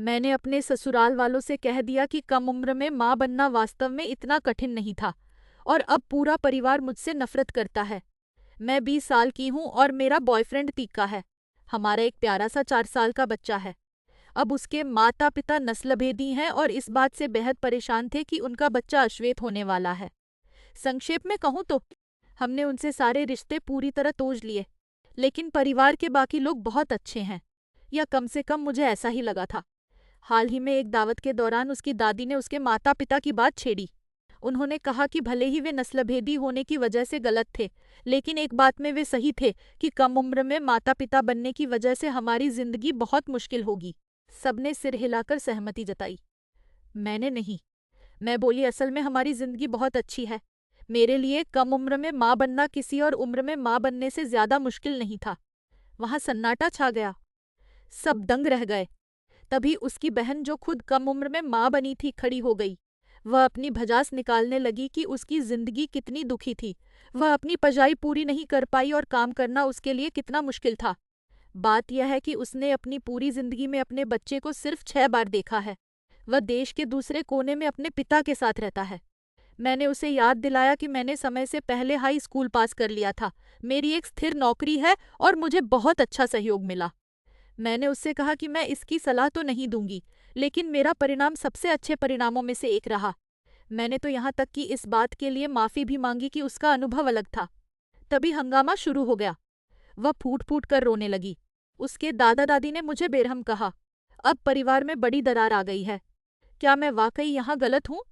मैंने अपने ससुराल वालों से कह दिया कि कम उम्र में माँ बनना वास्तव में इतना कठिन नहीं था और अब पूरा परिवार मुझसे नफरत करता है। मैं 20 साल की हूँ और मेरा बॉयफ्रेंड तीखा है। हमारा एक प्यारा सा 4 साल का बच्चा है। अब उसके माता पिता नस्लभेदी हैं और इस बात से बेहद परेशान थे कि उनका बच्चा अश्वेत होने वाला है। संक्षेप में कहूँ तो हमने उनसे सारे रिश्ते पूरी तरह तोड़ लिए, लेकिन परिवार के बाकी लोग बहुत अच्छे हैं, या कम से कम मुझे ऐसा ही लगा था। हाल ही में एक दावत के दौरान उसकी दादी ने उसके माता पिता की बात छेड़ी। उन्होंने कहा कि भले ही वे नस्लभेदी होने की वजह से गलत थे, लेकिन एक बात में वे सही थे कि कम उम्र में माता पिता बनने की वजह से हमारी जिंदगी बहुत मुश्किल होगी। सबने सिर हिलाकर सहमति जताई। मैंने नहीं। मैं बोली, असल में हमारी जिंदगी बहुत अच्छी है। मेरे लिए कम उम्र में माँ बनना किसी और उम्र में माँ बनने से ज्यादा मुश्किल नहीं था। वहां सन्नाटा छा गया। सब दंग रह गए। तभी उसकी बहन, जो खुद कम उम्र में माँ बनी थी, खड़ी हो गई। वह अपनी भजास निकालने लगी कि उसकी जिंदगी कितनी दुखी थी। वह अपनी पढ़ाई पूरी नहीं कर पाई और काम करना उसके लिए कितना मुश्किल था। बात यह है कि उसने अपनी पूरी जिंदगी में अपने बच्चे को सिर्फ 6 बार देखा है। वह देश के दूसरे कोने में अपने पिता के साथ रहता है। मैंने उसे याद दिलाया कि मैंने समय से पहले हाई स्कूल पास कर लिया था, मेरी एक स्थिर नौकरी है और मुझे बहुत अच्छा सहयोग मिला। मैंने उससे कहा कि मैं इसकी सलाह तो नहीं दूंगी, लेकिन मेरा परिणाम सबसे अच्छे परिणामों में से एक रहा। मैंने तो यहाँ तक कि इस बात के लिए माफी भी मांगी कि उसका अनुभव अलग था। तभी हंगामा शुरू हो गया। वह फूट फूट कर रोने लगी। उसके दादा दादी ने मुझे बेरहम कहा। अब परिवार में बड़ी दरार आ गई है। क्या मैं वाकई यहाँ गलत हूँ?